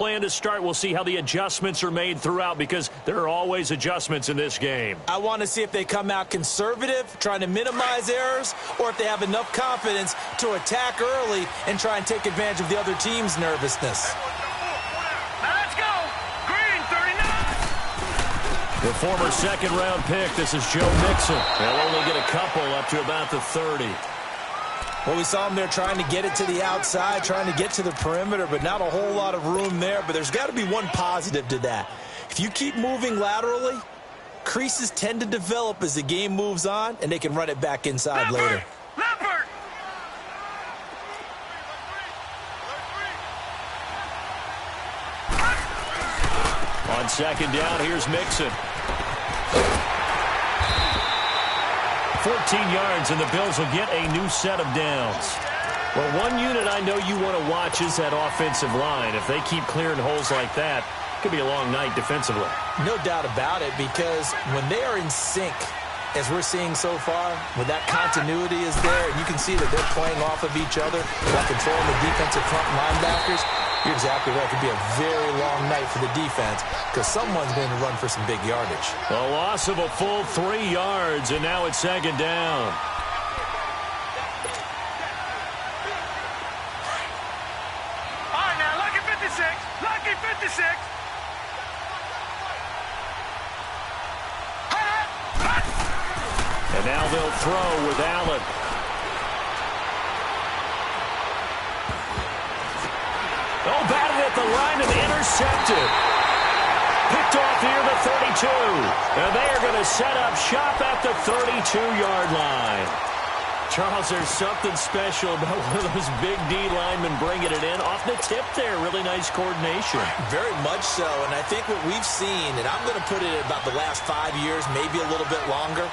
plan to start. We'll see how the adjustments are made throughout because there are always adjustments in this game. I want to see if they come out conservative, trying to minimize errors, or if they have enough confidence to attack early and try and take advantage of the other team's nervousness. Now let's go. Green, 39. The former second-round pick, this is Joe Mixon. They'll only get a couple up to about the 30. Well, we saw him there trying to get it to the outside, trying to get to the perimeter, but not a whole lot of room there. But there's got to be one positive to that. If you keep moving laterally, creases tend to develop as the game moves on, and they can run it back inside later. Leopard. On second down, here's Mixon. 14 yards, and the Bills will get a new set of downs. Well, one unit I know you want to watch is that offensive line. If they keep clearing holes like that, it could be a long night defensively. No doubt about it, because when they are in sync, as we're seeing so far, when that continuity is there, and you can see that they're playing off of each other while controlling the defensive front linebackers, you're exactly right. It could be a very long night for the defense because someone's going to run for some big yardage. A loss of a full 3 yards, and now it's second down. All right, now, lucky 56. Lucky 56. And now they'll throw with Allen. Oh, batted at the line and intercepted. Picked off here the 32. And they are going to set up shop at the 32-yard line. Charles, there's something special about one of those big D linemen bringing it in. Off the tip there, really nice coordination. Very much so, and I think what we've seen, and I'm going to put it at about the last 5 years, maybe a little bit longer,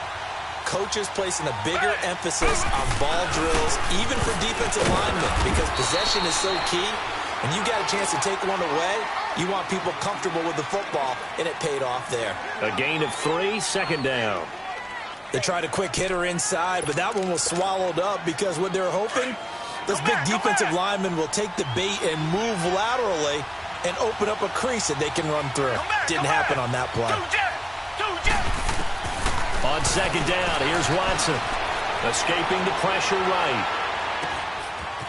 coaches placing a bigger emphasis on ball drills, even for defensive linemen, because possession is so key. And you got a chance to take one away, you want people comfortable with the football, and it paid off there. A gain of 3, second down. They tried a quick hitter inside, but that one was swallowed up because what they're hoping, those big defensive linemen will take the bait and move laterally and open up a crease that they can run through. Didn't happen on that play. On second down, here's Watson. Escaping the pressure right.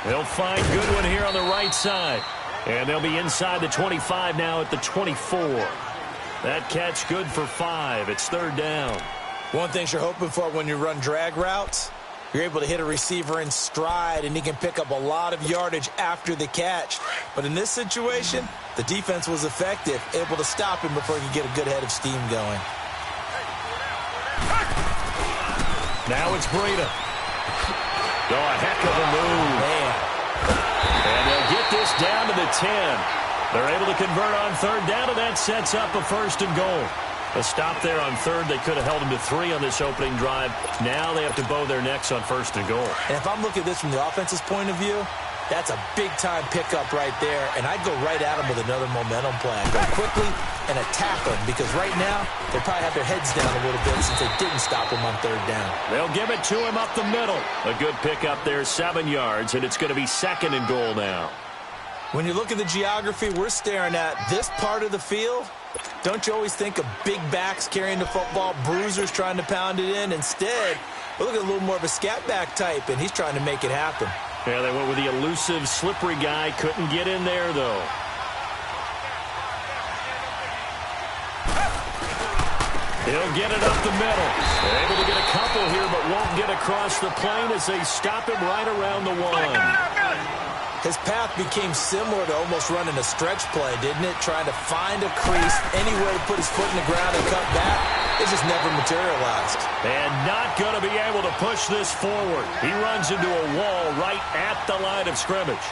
They'll find Goodwin here on the right side. And they'll be inside the 25 now at the 24. That catch good for 5. It's third down. One thing you're hoping for when you run drag routes, you're able to hit a receiver in stride, and he can pick up a lot of yardage after the catch. But in this situation, the defense was effective, able to stop him before he could get a good head of steam going. Now it's Breida. Oh, a heck of a move. Man. And they'll get this down to the 10. They're able to convert on third down, and that sets up a first and goal. A stop there on third. They could have held them to 3 on this opening drive. Now they have to bow their necks on first and goal. And if I'm looking at this from the offense's point of view, that's a big-time pickup right there, and I'd go right at them with another momentum play. I'd go quickly and attack them because right now they probably have their heads down a little bit since they didn't stop him on third down. They'll give it to him up the middle. A good pickup there, 7 yards, and it's going to be second and goal now. When you look at the geography we're staring at, this part of the field, don't you always think of big backs carrying the football, bruisers trying to pound it in? Instead, we're looking at a little more of a scat back type, and he's trying to make it happen. Yeah, they went with the elusive, slippery guy. Couldn't get in there, though. He'll get it up the middle. They're able to get a couple here, but won't get across the plane as they stop him right around the 1. His path became similar to almost running a stretch play, didn't it? Trying to find a crease, anywhere to put his foot in the ground and cut back. It just never materialized. And not going to be able to push this forward. He runs into a wall right at the line of scrimmage.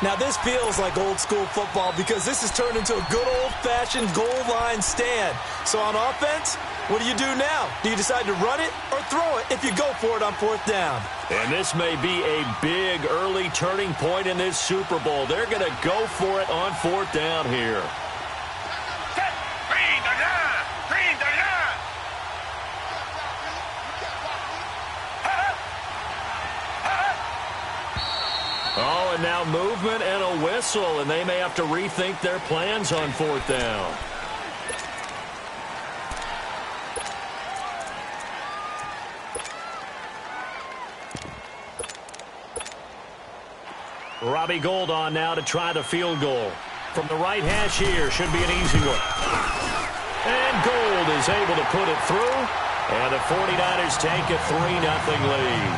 Now, this feels like old-school football because this has turned into a good old-fashioned goal line stand. So on offense, what do you do now? Do you decide to run it or throw it if you go for it on fourth down? And this may be a big early turning point in this Super Bowl. They're going to go for it on fourth down here. Oh, and now movement and a whistle, and they may have to rethink their plans on 4th down. Robbie Gould on now to try the field goal. From the right hash here, should be an easy one. And Gould is able to put it through, and the 49ers take a 3-0 lead.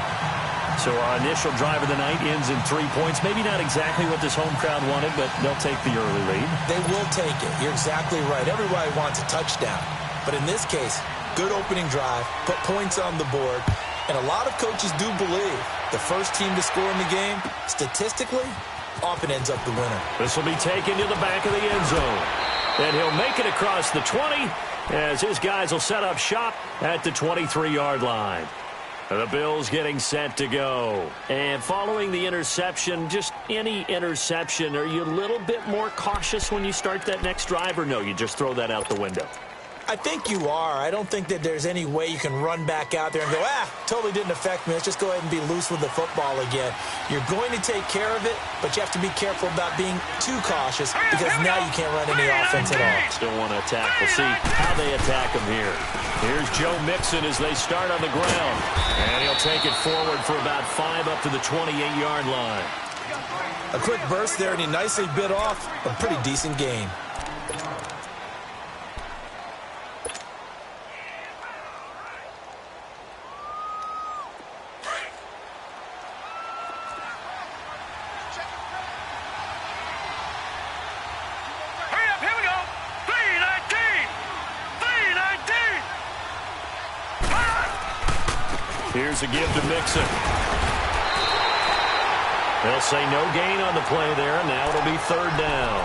So our initial drive of the night ends in 3 points. Maybe not exactly what this home crowd wanted, but they'll take the early lead. They will take it. You're exactly right. Everybody wants a touchdown. But in this case, good opening drive, put points on the board, and a lot of coaches do believe the first team to score in the game, statistically, often ends up the winner. This will be taken to the back of the end zone. And he'll make it across the 20 as his guys will set up shop at the 23-yard line. The Bills getting set to go. And following the interception, just any interception, are you a little bit more cautious when you start that next drive, or no, you just throw that out the window? I think you are. I don't think that there's any way you can run back out there and go, totally didn't affect me. Let's just go ahead and be loose with the football again. You're going to take care of it, but you have to be careful about being too cautious because now you can't run any offense at all. Still want to attack. We'll see how they attack him here. Here's Joe Mixon as they start on the ground. And he'll take it forward for about 5 up to the 28-yard line. A quick burst there, and he nicely bit off a pretty decent gain. Here's a give to Mixon. They'll say no gain on the play there. Now it'll be 3rd down.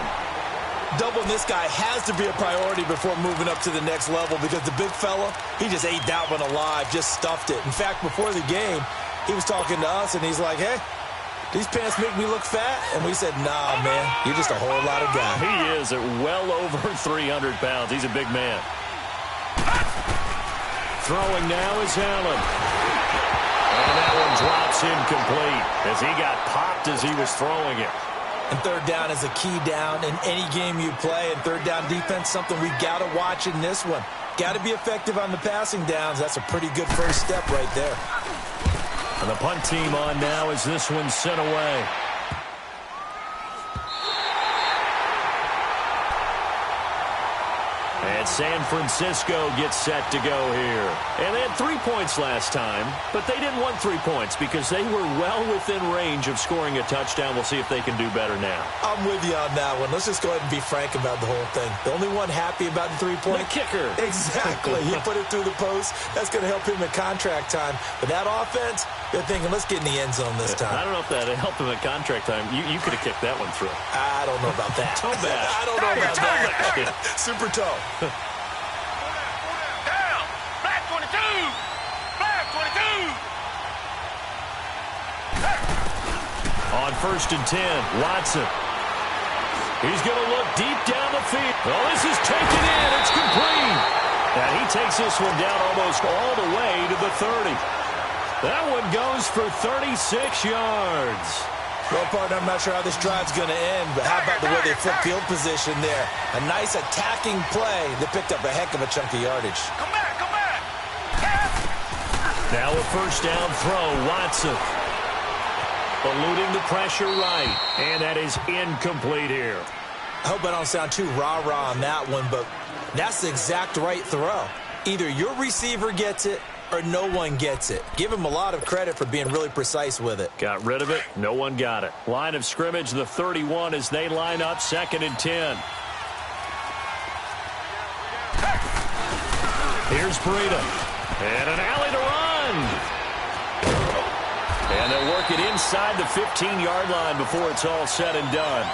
Doubling this guy has to be a priority before moving up to the next level because the big fella, he just ate that one alive, just stuffed it. In fact, before the game, he was talking to us, and he's like, hey, these pants make me look fat? And we said, nah, man, you're just a whole lot of guy. He is at well over 300 pounds. He's a big man. Throwing now is Allen. And that one drops incomplete as he got popped as he was throwing it. And 3rd down is a key down in any game you play. And 3rd down defense, something we got to watch in this one. Got to be effective on the passing downs. That's a pretty good first step right there. And the punt team on now as this one's sent away. And San Francisco gets set to go here. And they had 3 points last time, but they didn't want 3 points because they were well within range of scoring a touchdown. We'll see if they can do better now. I'm with you on that one. Let's just go ahead and be frank about the whole thing. The only one happy about the 3-point? The kicker. Exactly. He put it through the post. That's going to help him in contract time. But that offense, they're thinking, let's get in the end zone this time. I don't know if that helped him at contract time. You could have kicked that one through. I don't know about that. Toe bash. I don't know about that. Super toe. Down. Flag 22. Flag 22. On 1st and 10, Watson. He's going to look deep down the field. Oh, this is taken in. It's complete. And he takes this one down almost all the way to the 30. That one goes for 36 yards. Well, partner, I'm not sure how this drive's going to end, but how about the way they flip field position there? A nice attacking play that picked up a heck of a chunk of yardage. Come back, come back. Now a 1st down throw, Watson. Eluding the pressure right, and that is incomplete here. I hope I don't sound too rah-rah on that one, but that's the exact right throw. Either your receiver gets it or no one gets it. Give him a lot of credit for being really precise with it. Got rid of it. No one got it. Line of scrimmage, the 31 as they line up 2nd and 10. Here's Breida. And an alley to run. And they'll work it inside the 15-yard line before it's all said and done.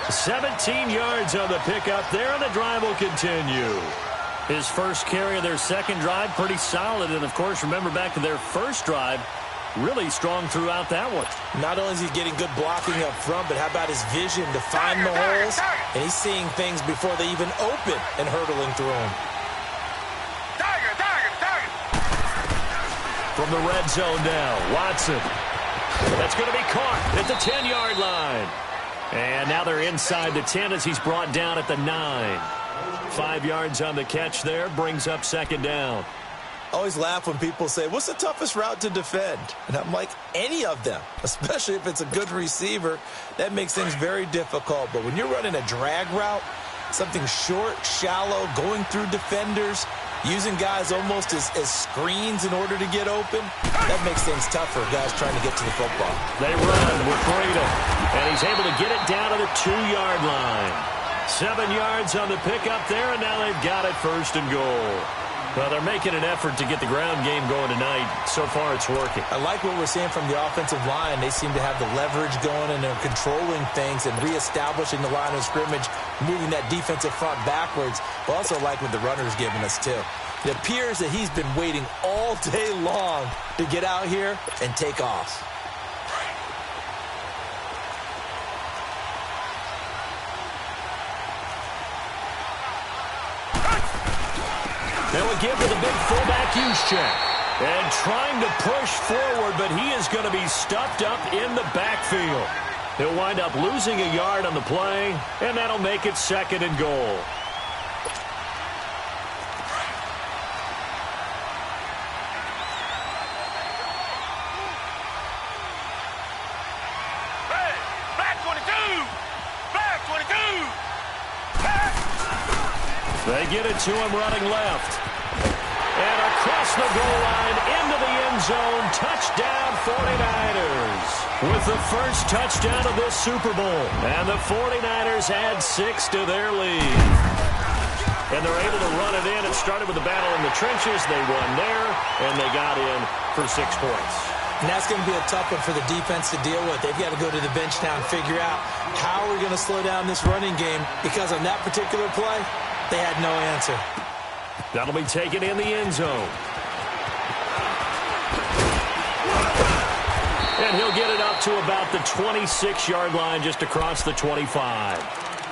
17 yards on the pickup there, and the drive will continue. His first carry of their second drive, pretty solid. And, of course, remember back to their first drive, really strong throughout that one. Not only is he getting good blocking up front, but how about his vision to find the holes? And he's seeing things before they even open and hurdling through them. From the red zone now, Watson. That's going to be caught at the 10-yard line. And now they're inside the 10 as he's brought down at the 9. 5 yards on the catch there, brings up second down. I always laugh when people say, what's the toughest route to defend? And I'm like, any of them, especially if it's a good receiver. That makes things very difficult. But when you're running a drag route, something short, shallow, going through defenders, using guys almost as screens in order to get open, that makes things tough for guys trying to get to the football. They run with freedom, and he's able to get it down to the 2-yard line. 7 yards on the pickup there, and now they've got it first and goal. Well, they're making an effort to get the ground game going tonight. So far, it's working. I like what we're seeing from the offensive line. They seem to have the leverage going, and they're controlling things and reestablishing the line of scrimmage, moving that defensive front backwards. But also like what the runner's giving us, too. It appears that he's been waiting all day long to get out here and take off. They will give to the big fullback use check. And trying to push forward, but he is going to be stuffed up in the backfield. He'll wind up losing a yard on the play, and that'll make it second and goal. Hey, back 22! Back 22! Back! They get it to him running left. And across the goal line into the end zone. Touchdown 49ers. With the first touchdown of this Super Bowl. And the 49ers add 6 to their lead. And they're able to run it in. It started with a battle in the trenches. They won there, and they got in for 6 points. And that's going to be a tough one for the defense to deal with. They've got to go to the bench now and figure out how we're going to slow down this running game, because on that particular play, they had no answer. That'll be taken in the end zone. And he'll get it up to about the 26-yard line, just across the 25.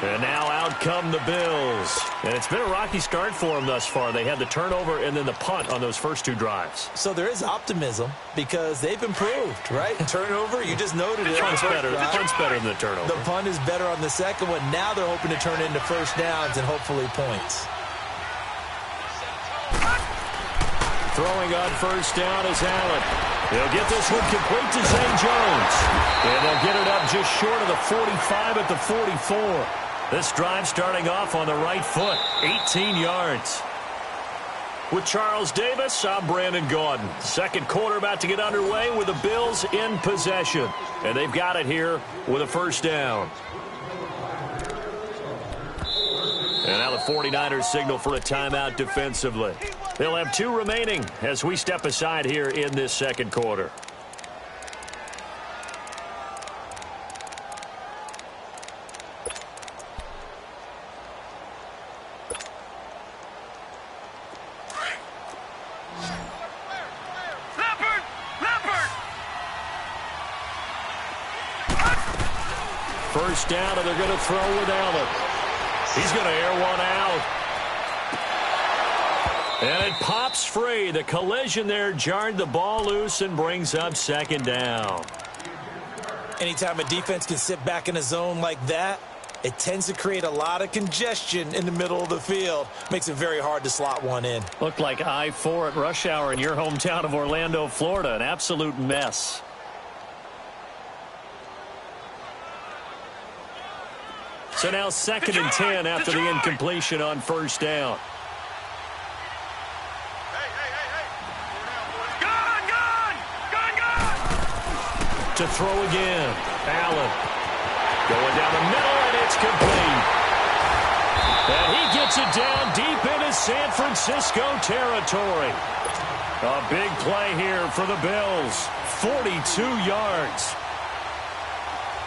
And now out come the Bills. And it's been a rocky start for them thus far. They had the turnover and then the punt on those first 2 drives. So there is optimism because they've improved, right? Turnover, you just noted it. The punt's better than the turnover. The punt is better on the second one. Now they're hoping to turn into first downs and hopefully points. Throwing on first down is Allen. He'll get this one complete to Zay Jones. And they'll get it up just short of the 45 at the 44. This drive starting off on the right foot, 18 yards. With Charles Davis, I'm Brandon Gaudin. Second quarter about to get underway with the Bills in possession. And they've got it here with a first down. And now the 49ers signal for a timeout defensively. They'll have 2 remaining as we step aside here in this second quarter. First down, and they're going to throw with Allen. He's going to air one out. And it pops free. The collision there jarred the ball loose and brings up second down. Anytime a defense can sit back in a zone like that, it tends to create a lot of congestion in the middle of the field. Makes it very hard to slot one in. Looked like I-4 at rush hour in your hometown of Orlando, Florida. An absolute mess. So now 2nd and 10 after the incompletion on first down. To throw again. Allen going down the middle, and it's complete. And he gets it down deep into San Francisco territory. A big play here for the Bills. 42 yards.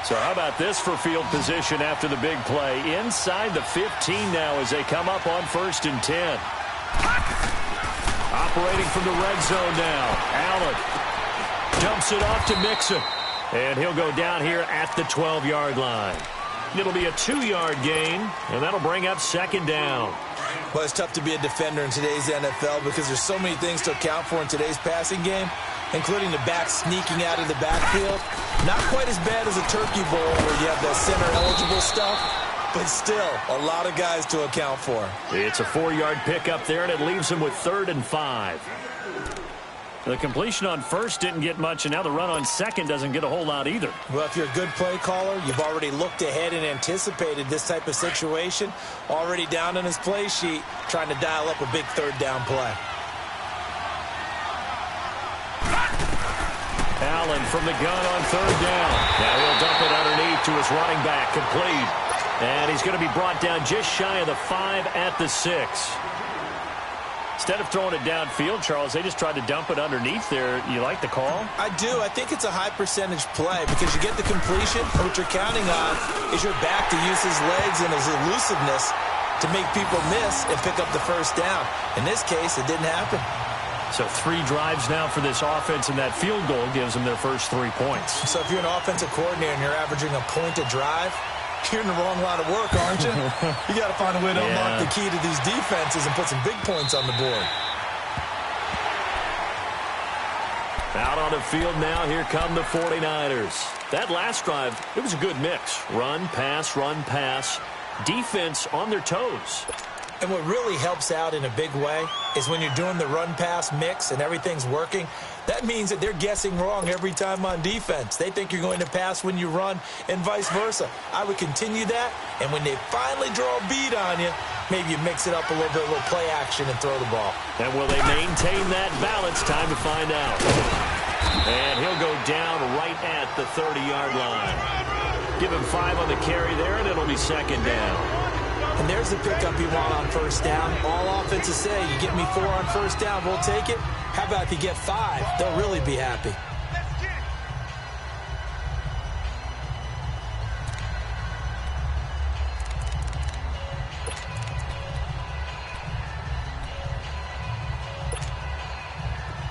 So how about this for field position after the big play? Inside the 15 now as they come up on 1st and 10. Operating from the red zone now. Allen dumps it off to Mixon. And he'll go down here at the 12-yard line. It'll be a 2-yard gain, and that'll bring up second down. Well, it's tough to be a defender in today's NFL because there's so many things to account for in today's passing game. including the back sneaking out of the backfield. Not quite as bad as a turkey bowl where you have the center-eligible stuff, but still a lot of guys to account for. It's a 4-yard pickup there, and it leaves him with 3rd and 5. The completion on first didn't get much, and now the run on second doesn't get a whole lot either. Well, if you're a good play caller, you've already looked ahead and anticipated this type of situation. Already down on his play sheet, trying to dial up a big 3rd down play. Allen from the gun on 3rd down. Now he'll dump it underneath to his running back, complete. And he's going to be brought down just shy of the 5 at the 6. Instead of throwing it downfield, Charles, they just tried to dump it underneath there. You like the call? I do. I think it's a high percentage play because you get the completion, and what you're counting on is your back to use his legs and his elusiveness to make people miss and pick up the 1st down. In this case, it didn't happen. So 3 drives now for this offense, and that field goal gives them their first 3 points. So if you're an offensive coordinator and you're averaging a point a drive, you're in the wrong line of work, aren't you? You got to find a way to unlock the key to these defenses and put some big points on the board. Out on the field now, here come the 49ers. That last drive, it was a good mix. Run, pass, defense on their toes. And what really helps out in a big way is when you're doing the run-pass mix and everything's working, that means that they're guessing wrong every time on defense. They think you're going to pass when you run and vice versa. I would continue that, and when they finally draw a bead on you, maybe you mix it up a little bit, a little play action, and throw the ball. And will they maintain that balance? Time to find out. And he'll go down right at the 30-yard line. Give him 5 on the carry there, and it'll be 2nd down. And there's the pickup you want on 1st down. All offenses say, you get me 4 on 1st down, we'll take it. How about if you get 5? They'll really be happy.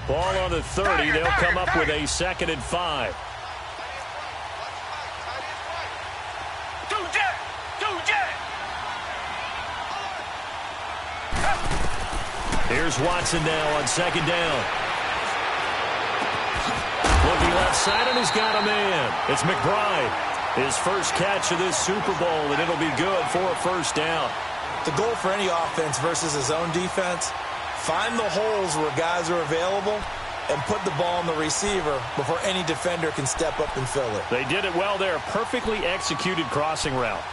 Ball on the 30. They'll come up with a 2nd and 5. Here's Watson now on 2nd down. Looking left side, and he's got a man. It's McBride. His first catch of this Super Bowl, and it'll be good for a 1st down. The goal for any offense versus his own defense, find the holes where guys are available and put the ball on the receiver before any defender can step up and fill it. They did it well there. Perfectly executed crossing route.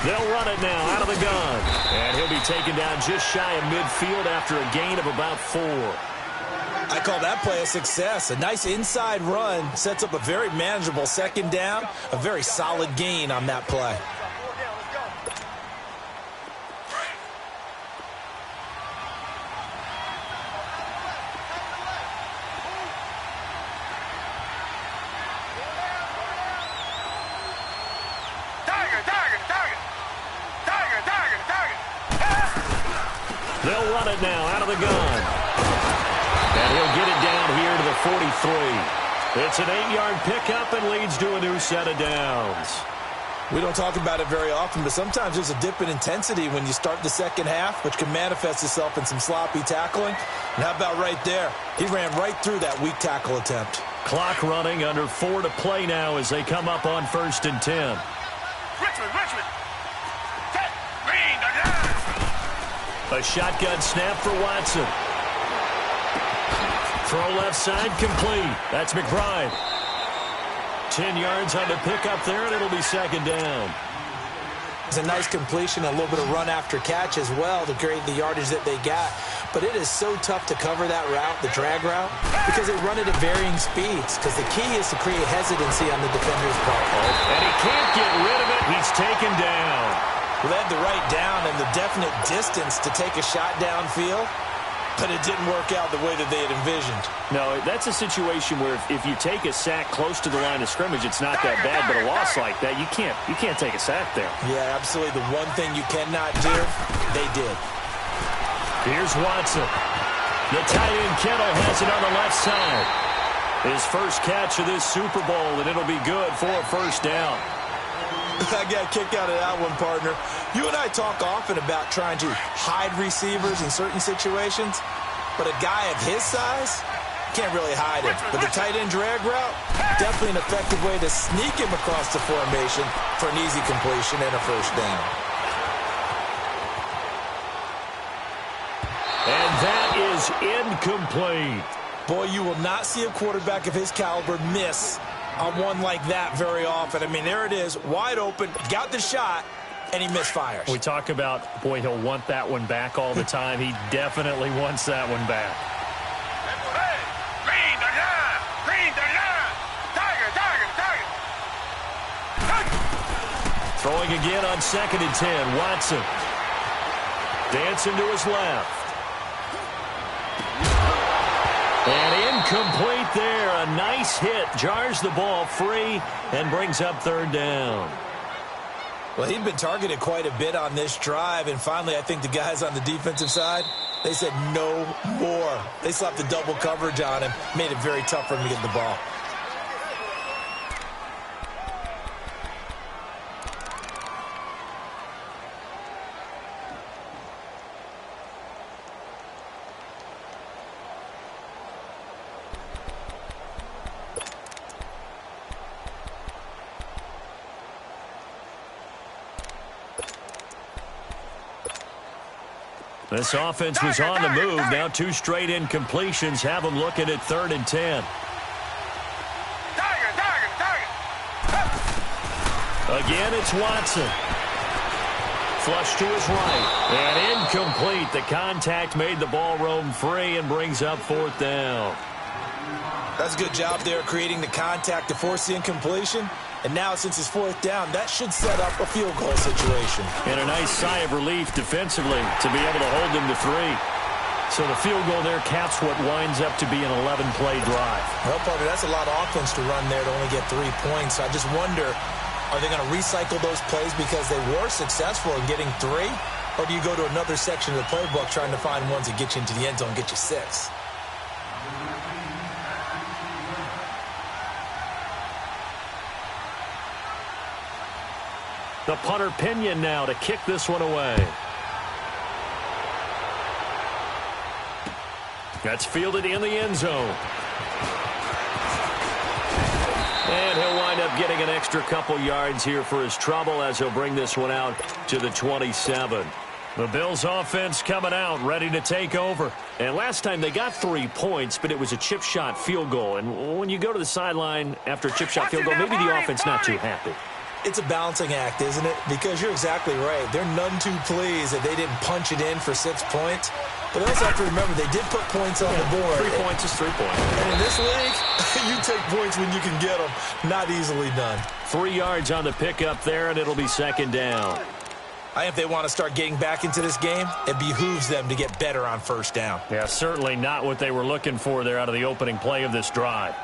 They'll run it now out of the gun. And he'll be taken down just shy of midfield after a gain of about 4. I call that play a success. A nice inside run sets up a very manageable 2nd down. A very solid gain on that play. They'll run it now out of the gun. And he'll get it down here to the 43. It's an 8-yard pickup and leads to a new set of downs. We don't talk about it very often, but sometimes there's a dip in intensity when you start the second half, which can manifest itself in some sloppy tackling. And how about right there? He ran right through that weak tackle attempt. Clock running, under 4 to play now as they come up on 1st and 10. Richmond. A shotgun snap for Watson. Throw left side, complete. That's McBride. 10 yards on the pickup there, and it'll be 2nd down. It's a nice completion, a little bit of run after catch as well to create the yardage that they got. But it is so tough to cover that route, the drag route, because they run it at varying speeds. Because the key is to create hesitancy on the defender's part. And he can't get rid of it. He's taken down. Well, they had the right down and the definite distance to take a shot downfield, but it didn't work out the way that they had envisioned. No, that's a situation where if you take a sack close to the line of scrimmage, it's not that bad, but a loss like that, you can't take a sack there. Yeah, absolutely. The one thing you cannot do, they did. Here's Watson. The tight end Kittle has it on the left side. His first catch of this Super Bowl, and it'll be good for a first down. I got a kick out of that one, partner. You and I talk often about trying to hide receivers in certain situations, but a guy of his size can't really hide him. But the tight end drag route, definitely an effective way to sneak him across the formation for an easy completion and a first down. And that is incomplete. Boy, you will not see a quarterback of his caliber miss on one like that very often. I mean, there it is, wide open, got the shot, and he misfires. We talk about, boy, he'll want that one back all the time. He definitely wants that one back. Hey, green the line, tiger, tiger. Throwing again on 2nd and 10, Watson. Dancing to his left. And incomplete there. A nice hit. Jars the ball free and brings up 3rd down. Well, he'd been targeted quite a bit on this drive, and finally I think the guys on the defensive side, they said no more. They slapped the double coverage on him, made it very tough for him to get the ball. This offense was on the move. Now 2 straight incompletions have them looking at 3rd and 10. Again, it's Watson. Flush to his right. And incomplete. The contact made the ball roam free and brings up 4th down. That's a good job there creating the contact to force the incompletion. And now, since it's 4th down, that should set up a field goal situation. And a nice sigh of relief defensively to be able to hold them to 3. So the field goal there caps what winds up to be an 11-play drive. Well, partner, that's a lot of offense to run there to only get 3 points. So I just wonder, are they going to recycle those plays because they were successful in getting 3? Or do you go to another section of the playbook trying to find ones that get you into the end zone and get you 6? The punter Pinion now to kick this one away. That's fielded in the end zone. And he'll wind up getting an extra couple yards here for his trouble as he'll bring this one out to the 27. The Bills offense coming out, ready to take over. And last time they got 3 points, but it was a chip shot field goal. And when you go to the sideline after a chip shot field goal, maybe the offense not too happy. It's a balancing act, isn't it? Because you're exactly right. They're none too pleased that they didn't punch it in for 6 points. But they also have to remember they did put points on the board. 3 points is 3 points. And in this league, you take points when you can get them. Not easily done. 3 yards on the pickup there, and it'll be 2nd down. I think if they want to start getting back into this game, it behooves them to get better on 1st down. Yeah, certainly not what they were looking for there out of the opening play of this drive.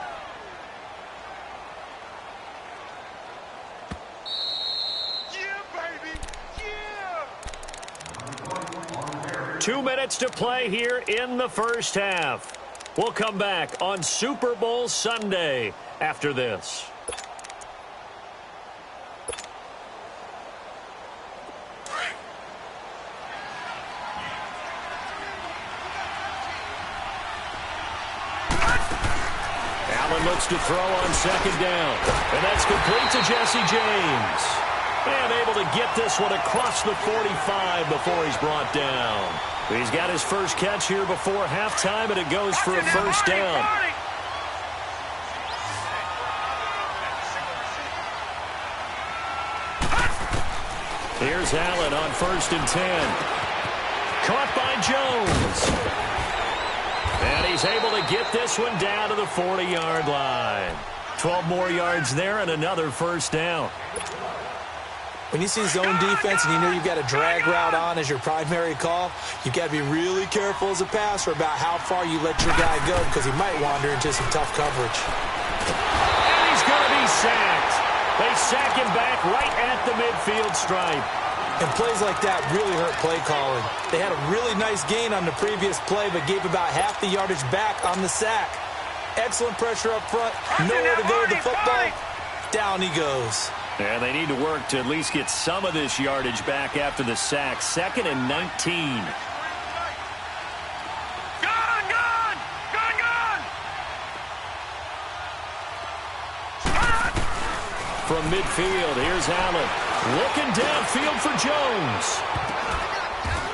2 minutes to play here in the first half. We'll come back on Super Bowl Sunday after this. Allen looks to throw on 2nd down. And that's complete to Jesse James. And able to get this one across the 45 before he's brought down. He's got his first catch here before halftime, and it goes for a first down. Here's Allen on 1st and 10. Caught by Jones. And he's able to get this one down to the 40-yard line. 12 more yards there and another first down. When you see zone defense and you know you've got a drag route on as your primary call, you've got to be really careful as a passer about how far you let your guy go because he might wander into some tough coverage. And he's going to be sacked. They sack him back right at the midfield stripe. And plays like that really hurt play calling. They had a really nice gain on the previous play but gave about half the yardage back on the sack. Excellent pressure up front. Nowhere to go with the football. Down he goes. And they need to work to at least get some of this yardage back after the sack. 2nd and 19. From midfield, here's Allen. Looking downfield for Jones.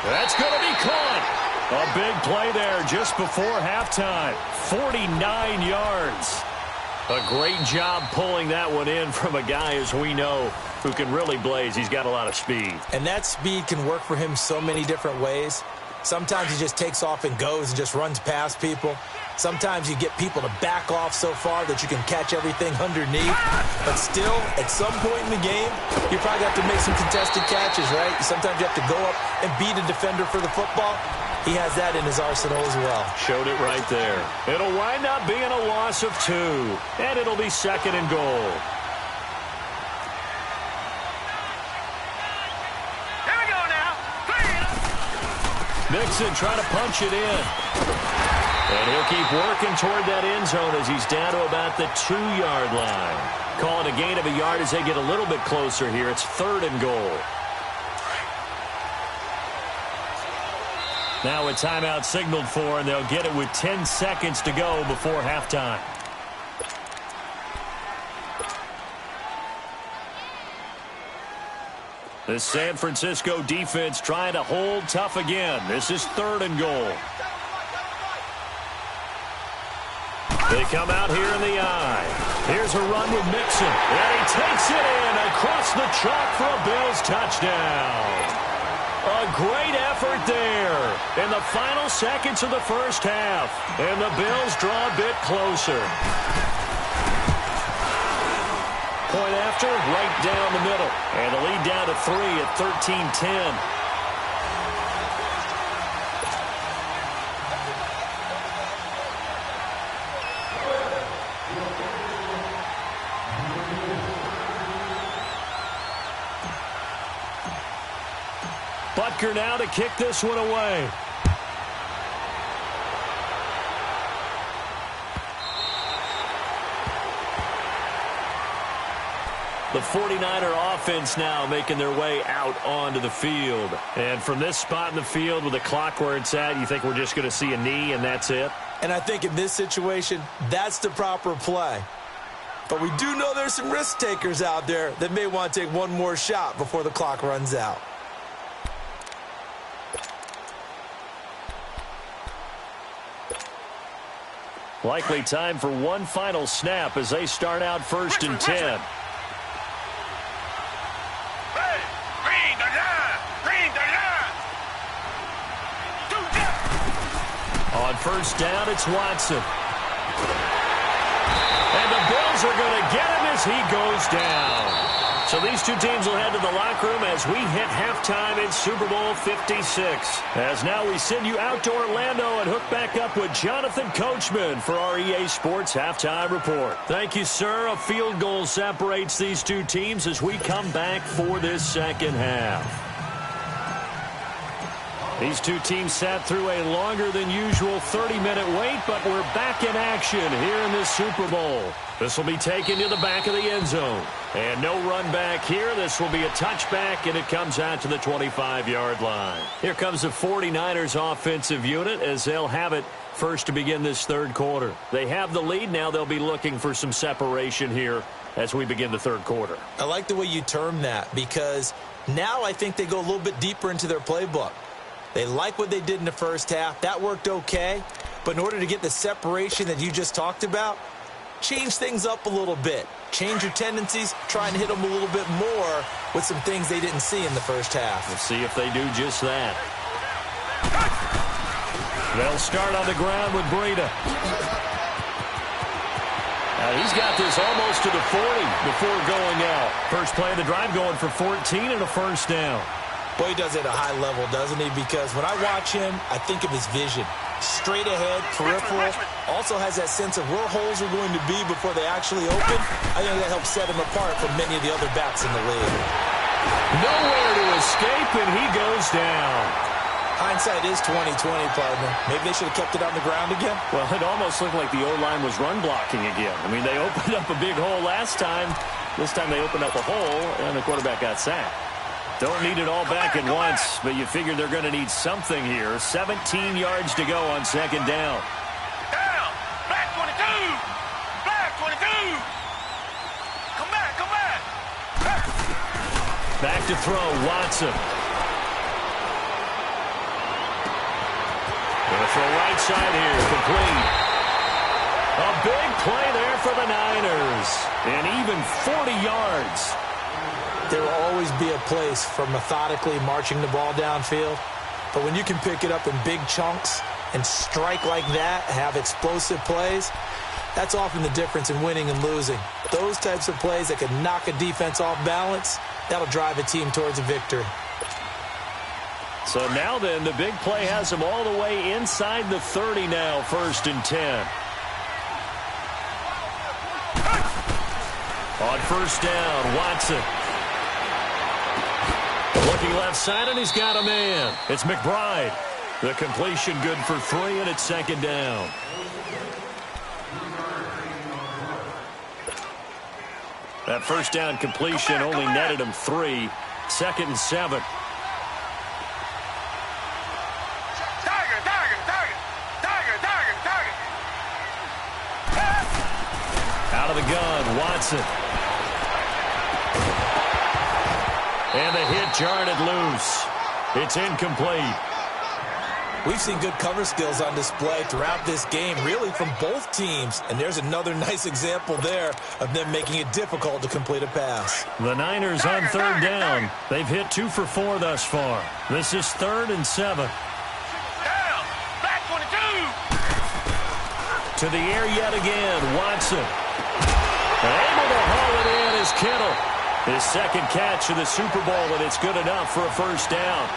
That's going to be caught. A big play there just before halftime. 49 yards. A great job pulling that one in from a guy, as we know, who can really blaze. He's got a lot of speed. And that speed can work for him so many different ways. Sometimes he just takes off and goes and just runs past people. Sometimes you get people to back off so far that you can catch everything underneath. But still, at some point in the game, you probably have to make some contested catches, right? Sometimes you have to go up and beat a defender for the football. He has that in his arsenal as well. Showed it right there. It'll wind up being a loss of 2. And it'll be 2nd and goal. Here we go now. Mixon trying to punch it in. And he'll keep working toward that end zone as he's down to about the 2-yard line. Calling a gain of a yard as they get a little bit closer here. It's 3rd and goal. Now a timeout signaled for, and they'll get it with 10 seconds to go before halftime. The San Francisco defense trying to hold tough again. This is 3rd and goal. They come out here in the eye. Here's a run with Mixon. And he takes it in across the chalk for a Bills touchdown. A great effort there in the final seconds of the first half. And the Bills draw a bit closer. Point after, right down the middle. And the lead down to 3 at 13-10. Butker now to kick this one away. The 49er offense now making their way out onto the field. And from this spot in the field with the clock where it's at, you think we're just going to see a knee and that's it? And I think in this situation, that's the proper play. But we do know there's some risk takers out there that may want to take one more shot before the clock runs out. Likely time for one final snap as they start out 1st and 10. On 1st down, it's Watson. And the Bills are going to get him as he goes down. So these two teams will head to the locker room as we hit halftime in Super Bowl 56. As now we send you out to Orlando and hook back up with Jonathan Coachman for our EA Sports Halftime Report. Thank you, sir. A field goal separates these two teams as we come back for this second half. These two teams sat through a longer than usual 30-minute wait, but we're back in action here in this Super Bowl. This will be taken to the back of the end zone. And no run back here. This will be a touchback, and it comes out to the 25-yard line. Here comes the 49ers offensive unit as they'll have it first to begin this 3rd quarter. They have the lead. Now they'll be looking for some separation here as we begin the 3rd quarter. I like the way you term that because now I think they go a little bit deeper into their playbook. They like what they did in the first half. That worked okay. But in order to get the separation that you just talked about, change things up a little bit. Change your tendencies. Try and hit them a little bit more with some things they didn't see in the first half. We'll see if they do just that. They'll start on the ground with Breida. Now he's got this almost to the 40 before going out. First play of the drive going for 14 and a 1st down. Boy, he does it at a high level, doesn't he? Because when I watch him, I think of his vision. Straight ahead, peripheral. Also has that sense of where holes are going to be before they actually open. I think that helps set him apart from many of the other backs in the league. Nowhere to escape, and he goes down. Hindsight is 20/20, partner. Maybe they should have kept it on the ground again. Well, it almost looked like the O-line was run blocking again. I mean, they opened up a big hole last time. This time they opened up a hole, and the quarterback got sacked. Don't need it all back at once, but you figure they're going to need something here. 17 yards to go on second down. Down! Black 22! Black 22! Come back, come back! Back to throw, Watson. Going to throw right side here, complete. A big play there for the Niners. And even 40 yards. There will always be a place for methodically marching the ball downfield. But when you can pick it up in big chunks and strike like that, have explosive plays, that's often the difference in winning and losing. Those types of plays that can knock a defense off balance, that'll drive a team towards a victory. So now then, the big play has them all the way inside the 30 now, 1st and 10. On 1st down, Watson. Looking left side, and he's got a man. It's McBride. The completion good for 3, and it's 2nd down. That 1st down completion only netted him 3. 2nd and 7. Tiger, tiger, tiger! Tiger, tiger, tiger! Out of the gun, Watson. And the hit jarred it loose. It's incomplete. We've seen good cover skills on display throughout this game, really from both teams. And there's another nice example there of them making it difficult to complete a pass. The Niners on 3rd down. They've hit 2 for 4 thus far. This is 3rd and 7. Down! Black 22! To the air yet again, Watson. Able to haul it in is Kittle. His 2nd catch of the Super Bowl, and it's good enough for a 1st down.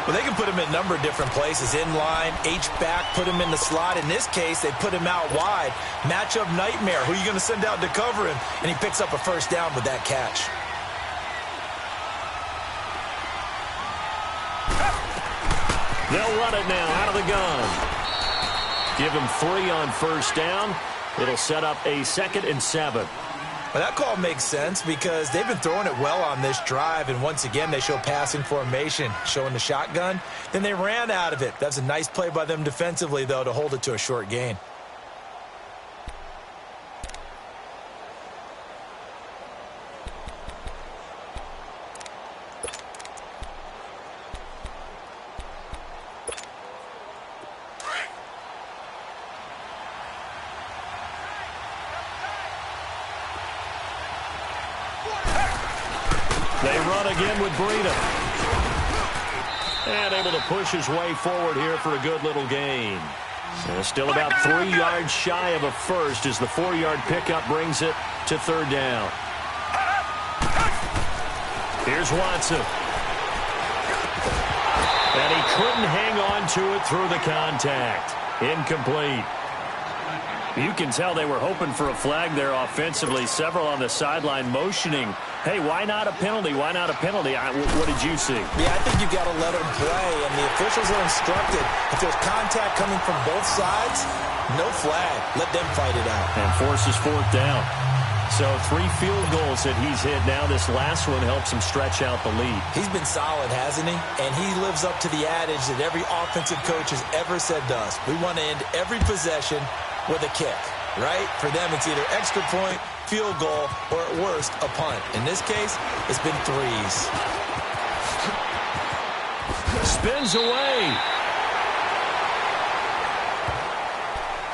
Well, they can put him in a number of different places. In line, H-back, put him in the slot. In this case, they put him out wide. Matchup nightmare. Who are you going to send out to cover him? And he picks up a 1st down with that catch. They'll run it now out of the gun. Give him 3 on 1st down. It'll set up a 2nd and 7. Well, that call makes sense because they've been throwing it well on this drive, and once again they show passing formation, showing the shotgun. Then they ran out of it. That's a nice play by them defensively, though, to hold it to a short gain. They run again with Breida. And able to push his way forward here for a good little gain. So still about 3 yards shy of a first as the 4-yard pickup brings it to 3rd down. Here's Watson. And he couldn't hang on to it through the contact. Incomplete. You can tell they were hoping for a flag there offensively. Several on the sideline motioning, hey, why not a penalty? Why not a penalty? What did you see? Yeah, I think you've got to let them play, and the officials are instructed. If there's contact coming from both sides, no flag. Let them fight it out. And forces 4th down. So 3 field goals that he's hit now. This last one helps him stretch out the lead. He's been solid, hasn't he? And he lives up to the adage that every offensive coach has ever said to us. We want to end every possession with a kick, right? For them, it's either extra point, field goal, or at worst, a punt. In this case, it's been 3s. Spins away.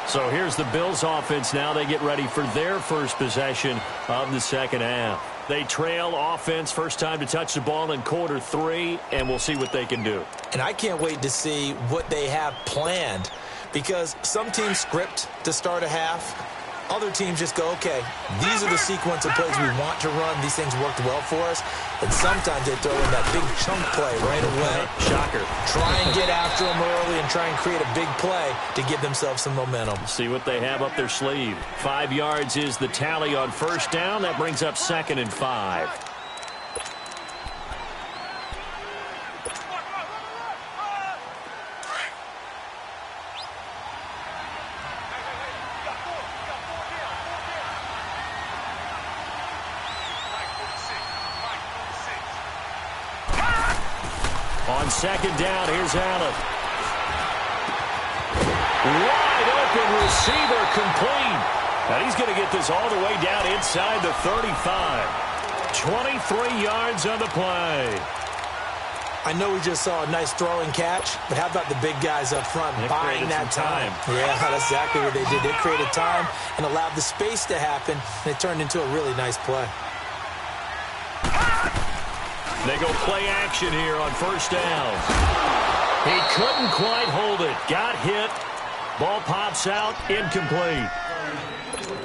So here's the Bills offense now. They get ready for their first possession of the 2nd half. They trail offense, first time to touch the ball in quarter 3, and we'll see what they can do. And I can't wait to see what they have planned, because some teams script to start a half. Other teams just go, okay, these are the sequence of plays we want to run. These things worked well for us. And sometimes they throw in that big chunk play right away. Shocker. Try and get after them early and try and create a big play to give themselves some momentum. See what they have up their sleeve. 5 yards is the tally on 1st down. That brings up 2nd and 5. On second down, here's Allen. Wide open receiver complete. And he's going to get this all the way down inside the 35. 23 yards on the play. I know we just saw a nice throwing catch, but how about the big guys up front buying that time? Yeah, that's exactly what they did. They created time and allowed the space to happen, and it turned into a really nice play. They go play action here on first down. He couldn't quite hold it. Got hit. Ball pops out. Incomplete.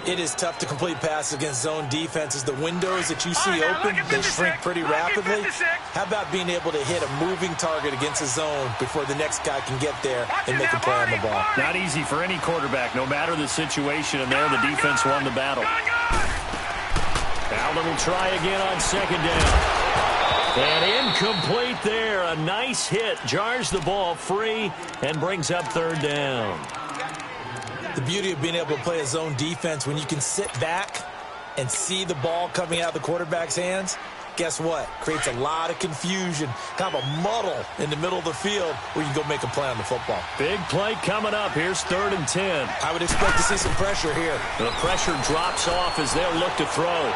It is tough to complete passes against zone defenses. The windows that you see open, they shrink pretty rapidly. How about being able to hit a moving target against a zone before the next guy can get there and make a play on the ball? Not easy for any quarterback, no matter the situation, and there the defense won the battle. Allen will try again on second down. And incomplete there. A nice hit. Jars the ball free and brings up third down. The beauty of being able to play a zone defense when you can sit back and see the ball coming out of the quarterback's hands, guess what? Creates a lot of confusion, kind of a muddle in the middle of the field where you can go make a play on the football. Big play coming up. Here's 3rd and 10. I would expect to see some pressure here. The pressure drops off as they'll look to throw.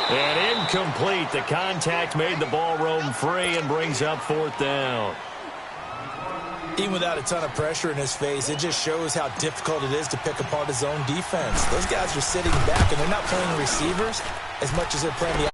And incomplete. The contact made the ball roam free and brings up 4th down. Even without a ton of pressure in his face, it just shows how difficult it is to pick apart his own defense. Those guys are sitting back, and they're not playing receivers as much as they're playing the